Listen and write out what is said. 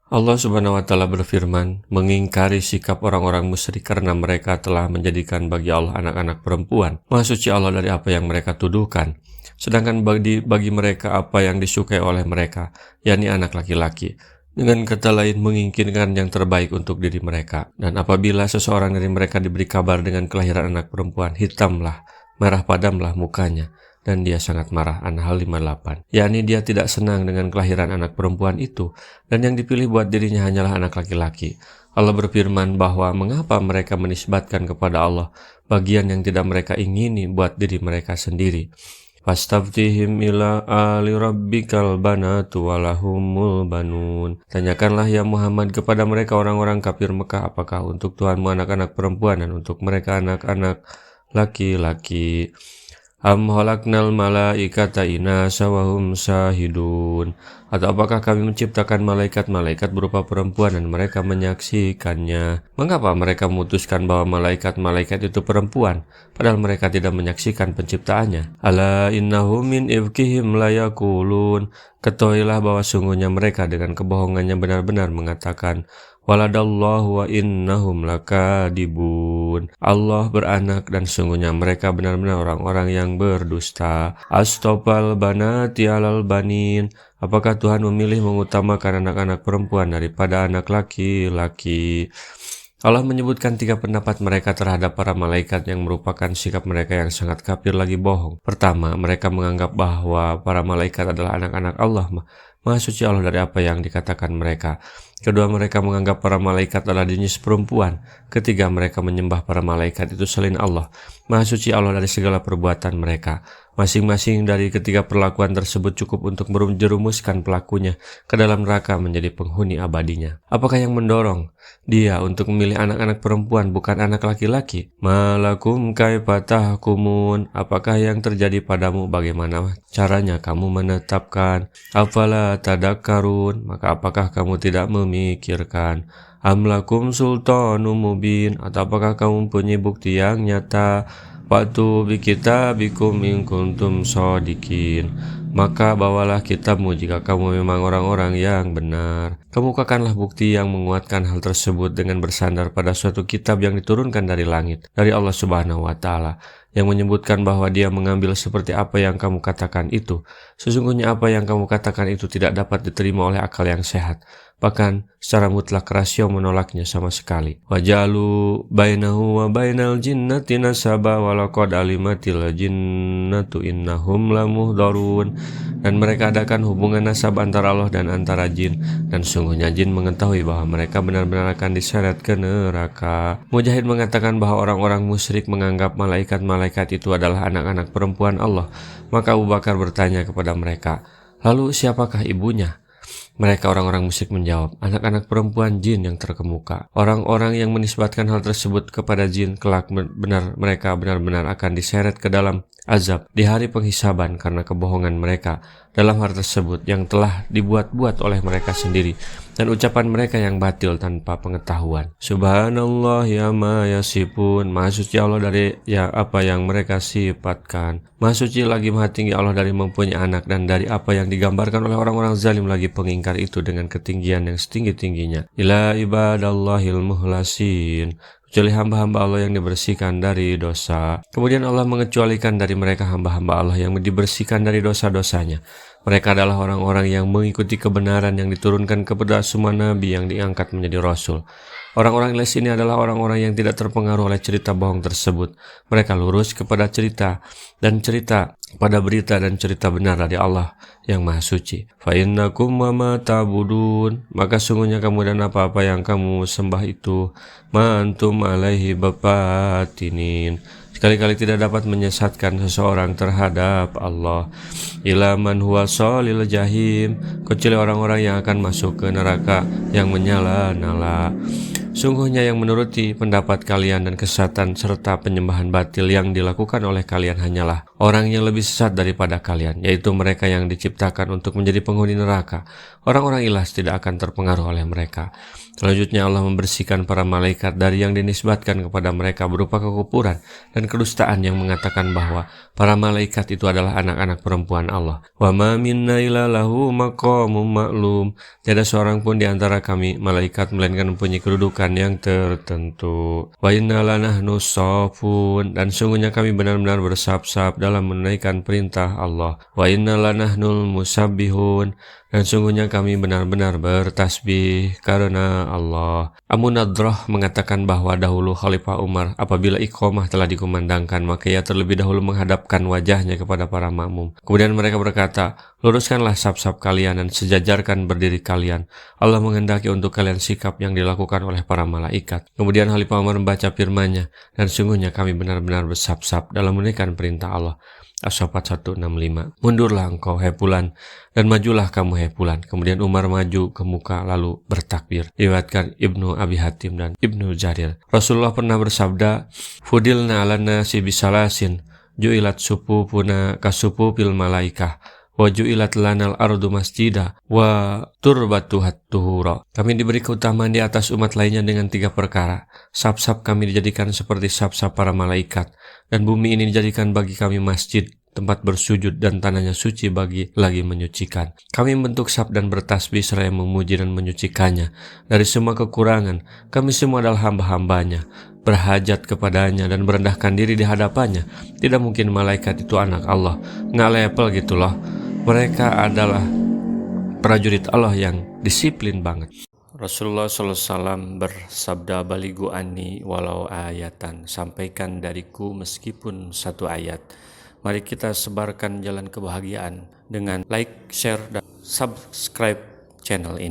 Allah Subhanahu wa Ta'ala berfirman, mengingkari sikap orang-orang musyrik karena mereka telah menjadikan bagi Allah anak-anak perempuan. Maha suci Allah dari apa yang mereka tuduhkan. Sedangkan bagi mereka apa yang disukai oleh mereka, yakni anak laki-laki. Dengan kata lain, menginginkan yang terbaik untuk diri mereka. Dan apabila seseorang dari mereka diberi kabar dengan kelahiran anak perempuan, hitamlah, merah padamlah mukanya, dan dia sangat marah. An-Nahl 58. Yakni dia tidak senang dengan kelahiran anak perempuan itu, dan yang dipilih buat dirinya hanyalah anak laki-laki. Allah berfirman bahwa mengapa mereka menisbatkan kepada Allah bagian yang tidak mereka ingini buat diri mereka sendiri. Fastaftihim ila ali rabbikal banatu walahumul banun. Tanyakanlah ya Muhammad kepada mereka orang-orang kafir Mekah, apakah untuk Tuhanmu anak-anak perempuan dan untuk mereka anak-anak laki-laki. Am halaknal malaikata inasa wa hum syahidun. Atau apakah kami menciptakan malaikat-malaikat berupa perempuan dan mereka menyaksikannya? Mengapa mereka memutuskan bahwa malaikat-malaikat itu perempuan, padahal mereka tidak menyaksikan penciptaannya? Ala innahum min ifkihim layakulun. Ketahuilah bahwa sungguhnya mereka dengan kebohongannya benar-benar mengatakan, waladallahu wa innahum lakadibun. Allah beranak dan sungguhnya mereka benar-benar orang-orang yang berdusta. Astopal banati alal banin. Apakah Tuhan memilih mengutamakan anak-anak perempuan daripada anak laki-laki? Allah menyebutkan 3 pendapat mereka terhadap para malaikat yang merupakan sikap mereka yang sangat kafir lagi bohong. Pertama, mereka menganggap bahwa para malaikat adalah anak-anak Allah. Maha suci Allah dari apa yang dikatakan mereka. Kedua, mereka menganggap para malaikat adalah jenis perempuan. Ketiga, mereka menyembah para malaikat itu selain Allah. Maha suci Allah dari segala perbuatan mereka. Masing-masing dari ketiga perlakuan tersebut cukup untuk menjerumuskan pelakunya ke dalam neraka menjadi penghuni abadinya. Apakah yang mendorong dia untuk memilih anak-anak perempuan bukan anak laki-laki? Malakum kaifa tahkumun. Apakah yang terjadi padamu? Bagaimana caranya kamu menetapkan? Afala tadakkarun. Maka apakah kamu tidak memikirkan? Amlakum sultanum mubin. Atau apakah kamu mempunyai bukti yang nyata? Waktu bikitabikum in kuntum shodikin. Maka bawalah kitabmu jika kamu memang orang-orang yang benar. Kemukakanlah bukti yang menguatkan hal tersebut dengan bersandar pada suatu kitab yang diturunkan dari langit, dari Allah Subhanahu wa Ta'ala, yang menyebutkan bahwa dia mengambil seperti apa yang kamu katakan itu. Sesungguhnya apa yang kamu katakan itu tidak dapat diterima oleh akal yang sehat. Bahkan secara mutlak rasio menolaknya sama sekali. Wajalu bainahu wa bainal jinnati nasaba walaqad alimatil jinnatu innahum lamuhdharun. Dan mereka adakan hubungan nasab antara Allah dan antara jin, dan sungguhnya jin mengetahui bahwa mereka benar-benar akan diseret ke neraka. Mujahid mengatakan bahwa orang-orang musyrik menganggap malaikat-malaikat itu adalah anak-anak perempuan Allah. Maka Abu Bakar bertanya kepada mereka, lalu siapakah ibunya? Mereka orang-orang musyrik menjawab, anak-anak perempuan jin yang terkemuka. Orang-orang yang menisbatkan hal tersebut kepada jin kelak mereka benar-benar akan diseret ke dalam azab di hari penghisaban karena kebohongan mereka dalam hal tersebut yang telah dibuat-buat oleh mereka sendiri dan ucapan mereka yang batil tanpa pengetahuan. Subhanallah ya ma yasifun. Maha suci Allah dari apa yang mereka sifatkan. Maha suci lagi maha tinggi Allah dari mempunyai anak dan dari apa yang digambarkan oleh orang-orang zalim lagi pengingkar itu dengan ketinggian yang setinggi-tingginya. Ila ibadallahil muhlasin. Kecuali hamba-hamba Allah yang dibersihkan dari dosa. Kemudian Allah mengecualikan dari mereka hamba-hamba Allah yang dibersihkan dari dosa-dosanya. Mereka adalah orang-orang yang mengikuti kebenaran yang diturunkan kepada semua nabi yang diangkat menjadi rasul. Orang-orang ikhlas ini adalah orang-orang yang tidak terpengaruh oleh cerita bohong tersebut. Mereka lurus kepada cerita pada berita dan cerita benar dari Allah yang Maha Suci. Fa innakum wa ma ta'budun. Maka sungguhnya kamu dan apa-apa yang kamu sembah itu ma antum alaihi bafatinin. Sekali-kali tidak dapat menyesatkan seseorang terhadap Allah. Ila man huwa shalil jahim. Kecuali orang-orang yang akan masuk ke neraka yang menyala-nyala. Sungguhnya yang menuruti pendapat kalian dan kesesatan serta penyembahan batil yang dilakukan oleh kalian hanyalah orang yang lebih sesat daripada kalian, yaitu mereka yang diciptakan untuk menjadi penghuni neraka. Orang-orang ikhlas tidak akan terpengaruh oleh mereka. Selanjutnya Allah membersihkan para malaikat dari yang dinisbatkan kepada mereka berupa kekufuran dan kedustaan yang mengatakan bahwa para malaikat itu adalah anak-anak perempuan Allah. Wa ma minna illa lahu maqamun ma'lum. Tiada seorang pun di antara kami malaikat melainkan mempunyai kedudukan yang tertentu. Wa inna lanahnu shafun, dan sungguhnya kami benar-benar bersab-sab dalam menunaikan perintah Allah. Wa inna lanahnul musabbihun, dan sungguhnya kami benar-benar bertasbih karena Allah. Abu Nadrah mengatakan bahwa dahulu Khalifah Umar apabila iqamah telah dikumandangkan, maka ia terlebih dahulu menghadapkan wajahnya kepada para makmum. Kemudian mereka berkata, luruskanlah saf-saf kalian dan sejajarkan berdiri kalian. Allah menghendaki untuk kalian sikap yang dilakukan oleh para malaikat. Kemudian Khalifah Umar membaca firman-Nya, dan sungguhnya kami benar-benar bersaf-saf dalam menunaikan perintah Allah. As-Saffat 165. Mundurlah engkau, hai Fulan, dan majulah kamu, hai Fulan. Kemudian Umar maju ke muka lalu bertakbir. Diriwayatkan Ibnu Abi Hatim dan Ibnu Jarir. Rasulullah pernah bersabda, Fudilna ala nasi bisalasin, ju'ilat supupuna kasupupil malaikah, wa ju'ilat lanal ardu masjidah, wa turbatuhat tuhura. Kami diberi keutamaan di atas umat lainnya dengan 3 perkara. Saf-saf kami dijadikan seperti saf-saf para malaikat, dan bumi ini dijadikan bagi kami masjid, tempat bersujud, dan tanahnya suci bagi lagi menyucikan. Kami membentuk saf dan bertasbih seraya memuji dan menyucikannya dari semua kekurangan. Kami semua adalah hamba-hambanya, berhajat kepadanya dan merendahkan diri di hadapannya. Tidak mungkin malaikat itu anak Allah. Nggak level gitu loh. Mereka adalah prajurit Allah yang disiplin banget. Rasulullah SAW bersabda, baligu anni walau ayatan, sampaikan dariku meskipun 1 ayat. Mari kita sebarkan jalan kebahagiaan dengan like, share, dan subscribe channel ini.